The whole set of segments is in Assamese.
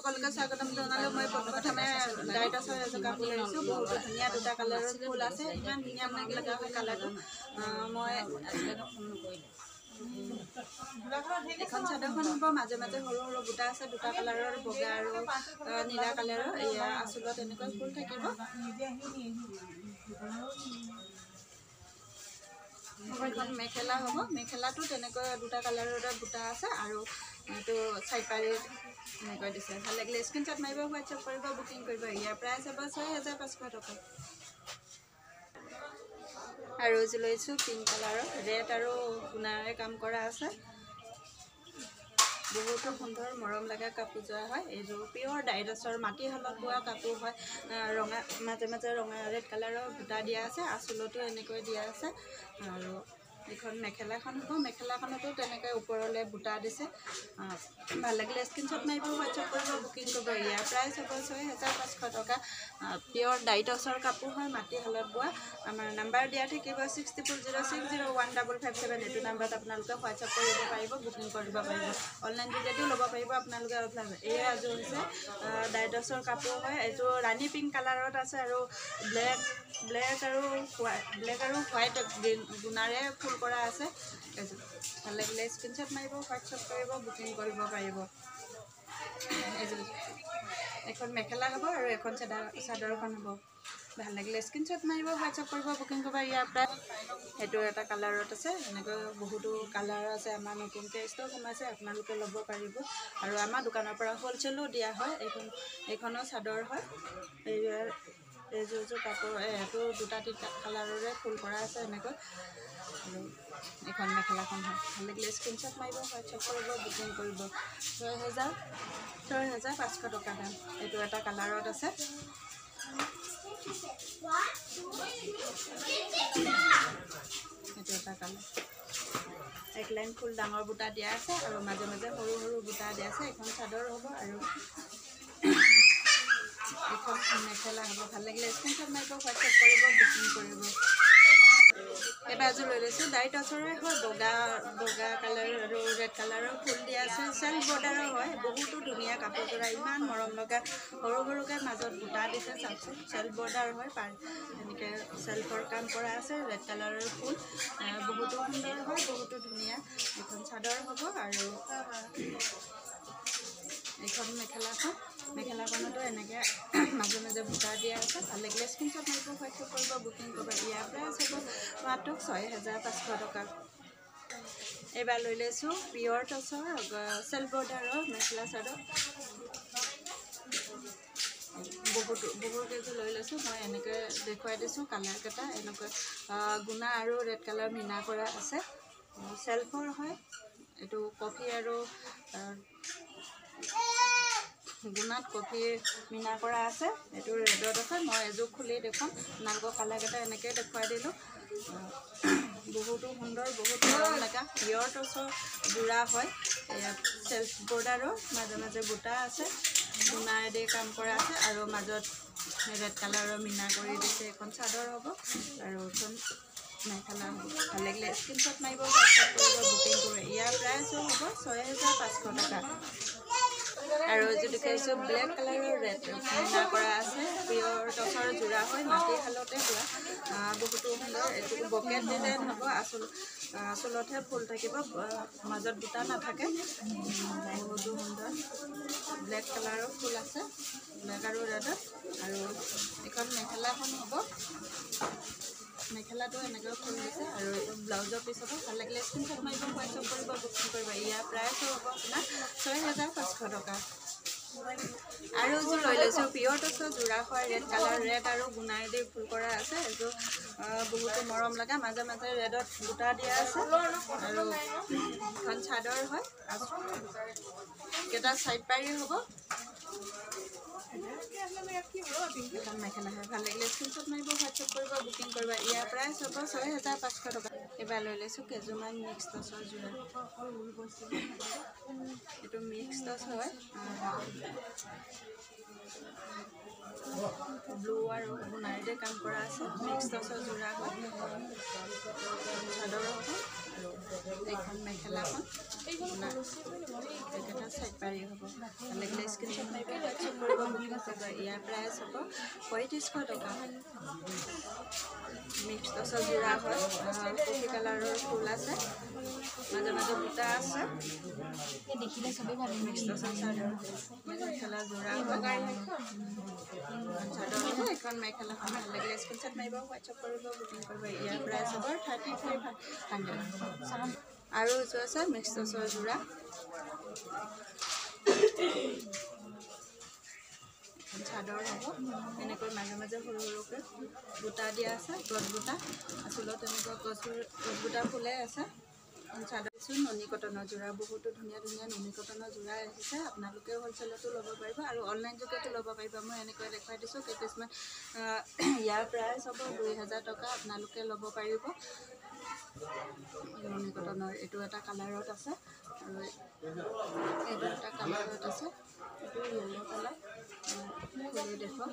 সকলোকে স্বাগতম জনালো। মই প্ৰথমে ডাইটাছৰ এযোৰ কাপোৰ লৈছোঁ। বহুত ধুনীয়া দুটা কালাৰৰ ফুল আছে, ইমান ধুনীয়া মৰম লগা হয় কালাৰটো। মই এখন চাদৰখন হ'ব, মাজে মাজে সৰু সৰু বুটা আছে, দুটা কালাৰৰ বগা আৰু নীলা কালাৰৰ। এয়া আচলত এনেকুৱা ফুল থাকিব। এখন মেখেলা হ'ব, মেখেলাটো তেনেকৈ দুটা কালাৰৰ বুটা আছে আৰু এইটো চাইড পাৰি এনেকৈ দিছে। ভাল লাগিলে স্ক্ৰীনশ্বট মাৰিব, হোৱাটছএপ কৰিব, বুকিং কৰিব। ইয়াৰ প্ৰাইচ হ'ব 6500 টকা। আৰু এযোৰ লৈছোঁ পিংক কালাৰৰ, ৰেড আৰু গুণাৰে কাম কৰা আছে। বহুতো সুন্দৰ মৰম লগা কাপোৰযোৰা হয়। এইযোৰ পিয়ৰ ডাইটাছৰ মাটিশালত বোৱা কাপোৰ হয়। ৰঙা মাজে মাজে ৰঙা ৰেড কালাৰৰ বুটা দিয়া আছে, আঁচলতো এনেকৈ দিয়া আছে। আৰু এইখন মেখেলাখন হ'ব, মেখেলাখনতো তেনেকৈ ওপৰলৈ বুটা দিছে। ভাল লাগিলে স্ক্ৰীনশ্বট মাৰিব, হোৱাটছএপ কৰিব, বুকিং কৰিব। ইয়াৰ প্ৰাইচ হ'ব 6500 টকা। পিয়ৰ ডাইটাছৰ কাপোৰ হয়, মাটিশালত বোৱা। আমাৰ নাম্বাৰ দিয়া থাকিব 6406015557। এইটো নাম্বাৰত আপোনালোকে হোৱাটছএপ কৰিব পাৰিব, বুকিং কৰিব পাৰিব। অনলাইন যোগেদিও ল'ব পাৰিব আপোনালোকে অফলাইন। এই এযোৰ হৈছে ডাইটাছৰ কাপোৰ হয়। এইটো ৰাণী পিংক কালাৰত আছে আৰু ব্লেক আৰু হোৱাইট গুণাৰে ফুল কৰা আছে। এইযোৰ ভাল লাগিলে স্ক্ৰীনশ্বট মাৰিব, হোৱাটছএপ কৰিব, বুকিং কৰিব পাৰিব। এইযোৰ এখন মেখেলা হ'ব আৰু এখন চাদৰখন হ'ব। ভাল লাগিলে স্ক্ৰীনশ্বট মাৰিব, হোৱাটছএপ কৰিব, বুকিং কৰিব। ইয়াৰ পৰা সেইটো এটা কালাৰত আছে, এনেকৈ বহুতো কালাৰ আছে। আমাৰ নতুনকৈ ষ্টক সোমাইছে, আপোনালোকে ল'ব পাৰিব। আৰু আমাৰ দোকানৰ পৰা হ'লচেলো দিয়া হয়। এইখনো চাদৰ হয়। এইযোৰ কাপোৰ এইটো দুটা তিনিটা কালাৰৰে ফুল কৰা আছে এনেকৈ। আৰু এইখন মেখেলাখন হয়। ভাল লাগিলে স্ক্ৰীনশ্বট মাৰিব, হোৱাটছএপ কৰিব, বুকিং কৰিব। 6500 টকা দাম। এইটো এটা কালাৰত আছে। এইটো এটা কালাৰ, এক লাইন ফুল ডাঙৰ বুটা দিয়া আছে আৰু মাজে মাজে সৰু সৰু বুটা দিয়া আছে। এখন চাদৰ হ'ব আৰু এখন মেখেলা হ'ব। ভাল লাগিলে স্ক্ৰীনশ্বট মাৰিব, হোৱাটছএপ কৰিব, বুকিং কৰিব। এইবাৰ এযোৰ লৈ লৈছোঁ, ডাইটাছৰে হয়। বগা কালাৰ আৰু ৰেড কালাৰৰ ফুল দিয়া আছে, চেল্ফ বৰ্ডাৰৰ হয়। বহুতো ধুনীয়া কাপোৰযোৰা, ইমান মৰম লগা। সৰু সৰুকৈ মাজত বুটা দিছে, চাওকচোন। চেল্ফ বৰ্ডাৰ হয়, এনেকৈ চেল্ফৰ কাম কৰা আছে। ৰেড কালাৰৰ ফুল বহুতো সুন্দৰ হয়, বহুতো ধুনীয়া। এখন চাদৰ হ'ব আৰু এইখন মেখেলাখনতো এনেকৈ মাজে মাজে বুটা দিয়া আছে। ভাল লাগিলে স্ক্ৰীনশ্বট মাৰিব, হোৱাটছএপ কৰিব, বুকিং কৰিব। ইয়াৰ প্ৰাইচ হ'ব মাত্ৰ 6500 টকা। এইবাৰ লৈ লৈছোঁ পিয়ৰ টচৰ চেল্ফ বৰ্ডাৰৰ মেখেলা চাদৰ। বহুত কেইযোৰ লৈ লৈছোঁ। মই এনেকৈ দেখুৱাই দিছোঁ কালাৰকেইটা। এনেকৈ গুণা আৰু ৰেড কালাৰ মিনা কৰা আছে, চেল্ফৰ হয়। এইটো কফি আৰু গুণাত কফি মিনা কৰা আছে। এইটো ৰেডত আছে। মই এযোৰ খুলি দেখুৱাম আপোনালোকৰ। কালাৰকেইটা এনেকৈ দেখুৱাই দিলোঁ। বহুতো সুন্দৰ, বহুত মৰম লগা পিয়ৰ টচৰ যোৰা হয়। ইয়াত চেল্ফ বৰ্ডাৰৰ মাজে মাজে বুটা আছে, গুণাৰেদি কাম কৰা আছে আৰু মাজত ৰেড কালাৰৰ মিনা কৰি দিছে। এখন চাদৰ হ'ব আৰু এখন মেখেলা হ'ব। ভাল লাগিলে স্ক্ৰীনশ্বট মাৰিব, হোৱাটছএপ কৰিব, বুকিং কৰিব। ইয়াৰ প্ৰাইচো হ'ব 6500 টকা। আৰু এযোৰ দেখাইছোঁ ব্লেক কালাৰৰ ৰেড মিনা কৰা আছে, পিয়ৰ টচৰ যোৰা হয়, মাটিশালতে বোৱা। বহুতো সুন্দৰ। এইটো বকেট ডিজাইন হ'ব। আঁচলতহে ফুল থাকিব, মাজত বুটা নাথাকে। বহুতো সুন্দৰ ব্লেক কালাৰৰ ফুল আছে, ব্লেক আৰু ৰেডত। আৰু এইখন মেখেলাখন হ'ব। মেখেলাটো এনেকৈ ফুল দিছে আৰু ব্লাউজৰ পিচ হ'ব। ভাল লাগিলে স্ক্ৰীনশ্বট মাৰিব, হোৱাটছএপ কৰিব, বুকিং কৰিব। ইয়াৰ প্ৰাইচো হ'ব আপোনাৰ 6500 টকা। আৰু এযোৰ লৈ লৈছোঁ পিয়ৰ টচৰ যোৰা হয়, ৰেড কালাৰ, ৰেড আৰু গুণাৰেদি ফুল কৰা আছে। এইযোৰ বহুতো মৰম লগা, মাজে মাজে ৰেডত বুটা দিয়া আছে আৰু এখন চাদৰ হয়। কেইটা চাইড পাৰি হ'ব। এখন মেখেলা হয়। ভাল লাগিলে স্ক্ৰীনশ্বট মাৰিব, হোৱাটছএপ কৰিব, বুকিং কৰিব। ইয়াৰ প্ৰাইচ হ'ব 6500 টকা। এইবাৰ লৈ লৈছোঁ কেইযোৰমান মিক্স টচৰ যোৰা। এইটো মিক্স টচ হয়, ব্লু আৰু গুণাৰেদি কাম কৰা আছে। মিক্স টচৰ যোৰা হয়, চাদৰ হ'ব আৰু এইখন মেখেলাখন এইকেইটা চাইড পাৰি হ'ব। ভাল লাগিলে স্ক্ৰীনশ্বট মাৰিব, কৰিব। ইয়াৰ প্ৰাইচ হ'ব 3500 টকা। মিক্স টচৰ যোৰা হয়, কফি কালাৰৰ ফুল আছে, মাজে মাজে বুটা আছে, দেখিলে চবেই ভাবে। মিক্স টচৰ চাদৰ মেখেলা যোৰা হয়, চাদৰ হ'ব। এখন মেখেলাখন ভাল লাগিলে স্ক্ৰীনশ্বট মাৰিব, হোৱাটছআপ কৰিব, বুকিং কৰিব। ইয়াৰ প্ৰাইচ হ'ব 3500। আৰু এযোৰ আছে মিক্স টচৰ যোৰা, চাদৰ হ'ব। এনেকৈ মাজে মাজে সৰু সৰুকৈ বুটা দিয়া আছে, গছ বুটা আচলত এনেকুৱা গছ বুটা ফুলে আছে। চাদৰ দিছোঁ নুনি কটনৰ যোৰা, বহুতো ধুনীয়া ধুনীয়া নুনি কটনৰ যোৰা আহিছে। আপোনালোকে হ'লচেলতো ল'ব পাৰিব আৰু অনলাইন যোগেতো ল'ব পাৰিব। মই এনেকৈ দেখুৱাই দিছোঁ কেইপিছমান। ইয়াৰ প্ৰাইচ হ'ব 2000 টকা। আপোনালোকে ল'ব পাৰিব। নুনি কটনৰ এইটো এটা কালাৰত আছে আৰু এইটো এটা কালাৰত আছে। এইটো য়েল্ল' কালাৰ ফুলি দেখুৱাম।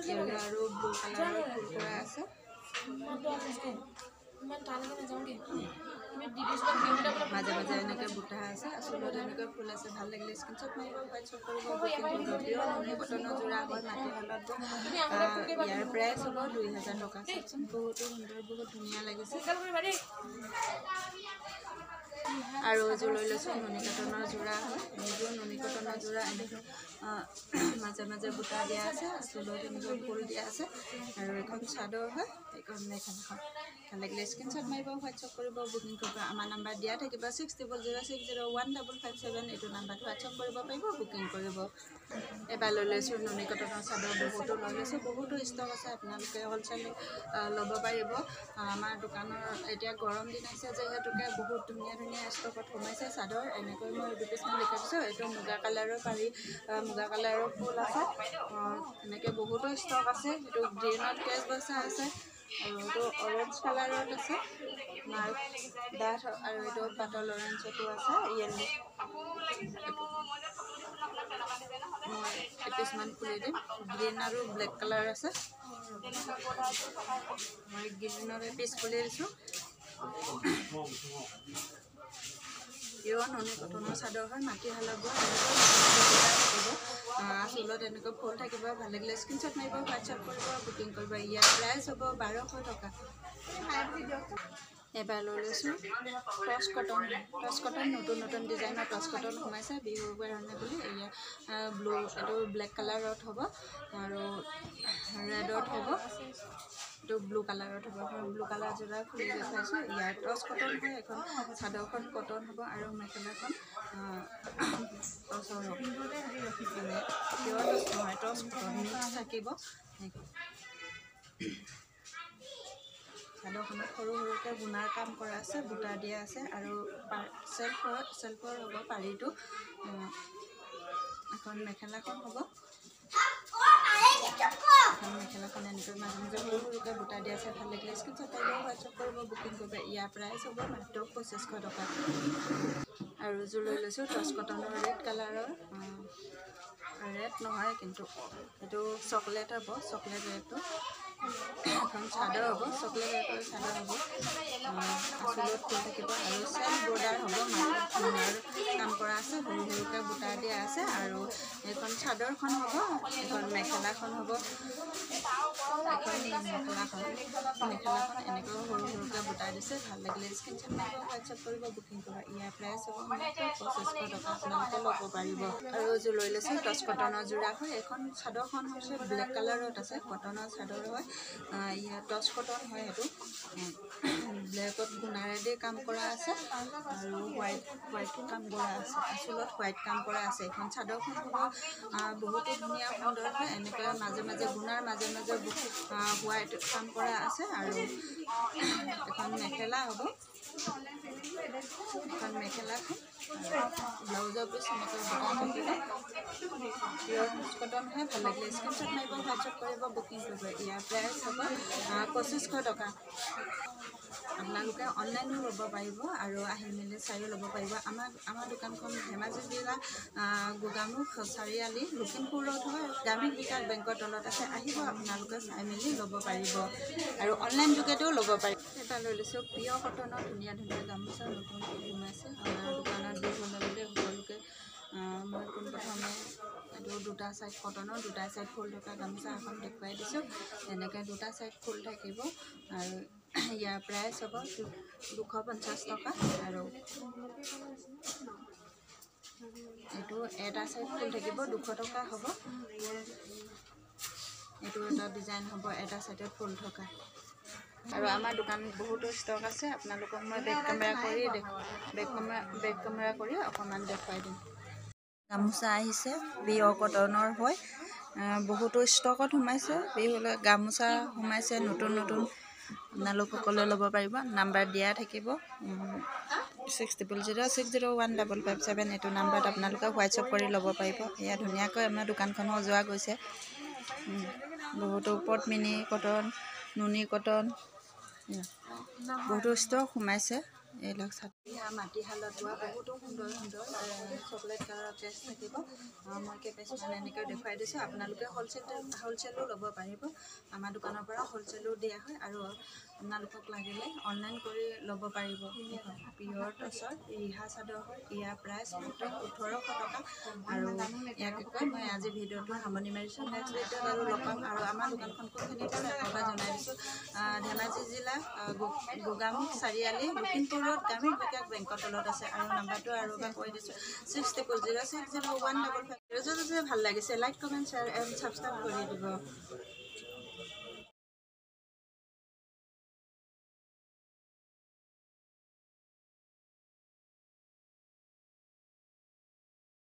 য়েল্ল' আৰু ব্লু কালাৰৰ ফুল কৰা আছে। মাজে মাজে এনেকৈ বুটা আছে, আচলত এনেকৈ ফুল আছে। ভাল লাগিলে স্ক্ৰীনশ্বট মাৰিব, হোৱাটছআপ কৰিব, বুকিং কৰিব। প্ৰিয় নুনি কটনৰ যোৰা হয়, মাটিশালত। ইয়াৰ প্ৰাইচ হ'ব 2000 টকা। চাওকচোন বহুতো সুন্দৰ, বহুত ধুনীয়া লাগিছে। আৰু এযোৰ লৈ লৈছোঁ নুনি কটনৰ যোৰা হয়। এইযোৰ নুনি কটনৰ যোৰা এনেকৈ মাজে মাজে বুটা দিয়া আছে, আচলত এনেকৈ ফুল দিয়া আছে। আৰু এখন চাদৰ হয়, এইখন মেখেলাখন। ভাল লাগিলে স্ক্ৰীনশ্বট মাৰিব, হোৱাটছআপ কৰিব, বুকিং কৰিব। আমাৰ নাম্বাৰ দিয়া থাকিব 6006015557। এইটো নাম্বাৰত হোৱাটছআপ কৰিব পাৰিব, বুকিং কৰিব। এবাৰ লৈ লৈছোঁ নুনি কটনৰ চাদৰ, বহুতো লৈ লৈছোঁ, বহুতো ষ্টক আছে। আপোনালোকে হ'লচেল ল'ব পাৰিব। আমাৰ দোকানৰ এতিয়া গৰম দিন আহিছে যিহেতুকে বহুত ধুনীয়া ধুনীয়া ষ্টকত সোমাইছে চাদৰ। এনেকৈ মই দুপিছমান দেখাই দিছোঁ। এইটো মুগা কালাৰৰ পাৰি, মুগা কালাৰৰ ফুল আছে। এনেকৈ বহুতো ষ্টক আছে। এইটো গ্ৰীণত কেচ বচা আছে আৰু এইটো অৰেঞ্জ কালাৰত আছে, মাৰ্ক ডাঠ, আৰু এইটো পাতল অৰেঞ্জতো আছে, য়েল্ল'। মই এপিছমান খুলি দিম। গ্ৰীণ আৰু ব্লেক কালাৰ আছে। মই গ্ৰীণৰ এপিচ খুলি দিছোঁ। পিয়ৰ নুনি কটনৰ চাদৰ হয়, মাটিশালত বোৱা। আচলত এনেকৈ ফুল থাকিব। ভাল লাগিলে স্ক্ৰীনশ্বট মাৰিব, হোৱাটছআপ কৰিব, বুকিং কৰিব। ইয়াৰ প্ৰাইচ হ'ব 1200 টকা। এবাৰ লৈ লৈছোঁ টচ কটন। টচ কটন নতুন নতুন ডিজাইনৰ টচ কটন সোমাইছে বিহুৰ কাৰণে বুলি। এয়া ব্লু, এইটো ব্লেক কালাৰত হ'ব আৰু ৰেডত হ'ব। এইটো ব্লু কালাৰত হ'ব। ব্লু কালাৰ যোৰা খুলি দেখুৱাইছোঁ। ইয়াৰ টচ কটন হয়। এখন চাদৰখন কটন হ'ব আৰু মেখেলাখন টচৰ হ'ব। পিয়ৰ টচ নহয়, টচ কটন মিক্স থাকিব। চাদৰখনত সৰু সৰুকৈ গুণাৰ কাম কৰা আছে, বুটা দিয়া আছে আৰু চেল্ফৰ হ'ব পাৰিটো। এখন মেখেলাখন হ'ব। এখন মেখেলাখন এনেকৈ মাজে মাজে সৰু সৰুকৈ বুটা দিয়া আছে। ভাল লাগিলে স্ক্ৰীনশ্বট মাৰিব, হোৱাটছআপ কৰিব, বুকিং কৰিব। ইয়াৰ প্ৰাইচ হ'ব মাত্ৰ 2500 টকা। আৰু এযোৰ লৈ লৈছোঁ টচ কটনৰ ৰেড কালাৰৰ, ৰেড নহয় কিন্তু এইটো চকলেট হ'ব, চকলেট ৰেডটো। এখন চাদৰ হ'ব, চকলেট ৰেডৰ চাদৰ হ'ব। আচলত ফুল থাকিব আৰু চেল্ফ বৰ্ডাৰ হ'ব। মাজত গুণাৰ কাম কৰা আছে, সৰু সৰুকৈ বুটা দিয়া আছে। আৰু এইখন চাদৰখন হ'ব, এইখন মেখেলাখন হ'ব। এখন মেখেলাখন এনেকৈ সৰু সৰুকৈ বুটা দিছে। ভাল লাগিলে স্ক্ৰীনশ্বট মাৰিব, হোৱাটছআপ কৰিব, বুকিং কৰিব। ইয়াৰ প্ৰাইচ হ'ব মাত্ৰ 2500 টকা। আপোনালোকে ল'ব পাৰিব। আৰু এযোৰ লৈ লৈছোঁ টচ কটনৰ যোৰা হয়। এইখন চাদৰখন হৈছে ব্লেক কালাৰত আছে, কটনৰ চাদৰ হয়। ইয়াত টচ কটন হয়। এইটো ব্লেকত গুণাৰেদি কাম কৰা আছে আৰু হোৱাইট কাম কৰা আছে, আচলত হোৱাইট কাম কৰা আছে। এইখন চাদৰখন হ'ব বহুতো ধুনীয়া সুন্দৰ হয়। এনেকৈ মাজে মাজে গুণাৰ মাজে মাজে হোৱাইট কাম কৰা আছে। আৰু এখন মেখেলা হ'ব। এখন মেখেলাখন ব্লাউজৰ পিছ এনেকৈ বুটা থাকিব। পিয়ৰ টচ কটন হয়। ভাল লাগিলে স্ক্ৰীনশ্বট মাৰিব, হোৱাটছআপ কৰিব, বুকিং কৰিব। ইয়াৰ প্ৰাইচ হ'ব 2500 টকা। আপোনালোকে অনলাইনো ল'ব পাৰিব আৰু আহি মেলি চাইও ল'ব পাৰিব। আমাৰ দোকানখন ধেমাজি জিলা গোগামুখ চাৰিআলি লখিমপুৰ ৰোড হয়। গ্ৰামীণ বিকাশ বেংকৰ তলত আছে। আহিব আপোনালোকে চাই মেলি ল'ব পাৰিব আৰু অনলাইন যোগেদিও ল'ব পাৰিব। এটা লৈ লৈছোঁ পিয়ৰ কটনৰ ধুনীয়া ধুনীয়া গামোচা নতুন সোমাইছে আমাৰ দোকানত বিহু হ'লে সকলোকে মই পোনপ্ৰথমে এইটো দুটা সাইড কটনৰ দুটা সাইড ফুল থকা গামোচা এখন দেখুৱাই দিছোঁ এনেকৈ দুটা সাইড ফুল থাকিব আৰু ইয়াৰ প্ৰাইচ হ'ব 250 টকা আৰু এইটো এটা সাইড ফুল থাকিব 200 টকা হ'ব এইটো এটা ডিজাইন হ'ব এটা সাইডে ফুল থকা আৰু আমাৰ দোকানত বহুতো ষ্টক আছে আপোনালোকক মই বেক কেমেৰা কৰি অকণমান দেখুৱাই দিম গামোচা আহিছে পিয়ৰ কটনৰ হয় বহুতো ষ্টকত সোমাইছে বিহুলৈ গামোচা সোমাইছে নতুন আপোনালোকসকলে ল'ব পাৰিব নাম্বাৰ দিয়া থাকিব 6006015557 এইটো নাম্বাৰত আপোনালোকে হোৱাটছআপ কৰি ল'ব পাৰিব এয়া ধুনীয়াকৈ আমাৰ দোকানখন সজোৱা গৈছে বহুতো পদ্মিনী কটন নুনি কটন বহুতো ষ্টক সোমাইছে এইবিলাক মাটিশালত বোৱা বহুতো সুন্দৰ চকলেট কালাৰৰ ড্ৰেছ থাকিব মই কেইপিছমান এনেকৈ দেখুৱাই দিছোঁ আপোনালোকে হ'লচেলো ল'ব পাৰিব আমাৰ দোকানৰ পৰা হ'লচেলো দিয়া হয় আৰু আপোনালোকক লাগিলে অনলাইন কৰি ল'ব পাৰিব পিয়ৰ টচৰ ৰিহা চাদৰ হয় ইয়াৰ প্ৰাইচ মাত্ৰ 1800 টকা আৰু ইয়াকে কৈ মই আজি ভিডিঅ'টো সামৰণি মাৰিছোঁ নেক্সট ভিডিঅ'ত আৰু লগ পাম আৰু আমাৰ দোকানখন কোনখিনিত আছে এবাৰ জনাই দিছোঁ ধেমাজি জিলা গোগামুখ চাৰিআলি লখিমপুৰ ৰোড গ্ৰামীণ বিকাশ বেংকৰ তলত আছে আৰু নাম্বাৰটো আৰু এবাৰ কৈ দিছোঁ 60060155 যদি ভাল লাগিছে like comment share and subscribe কৰি দিব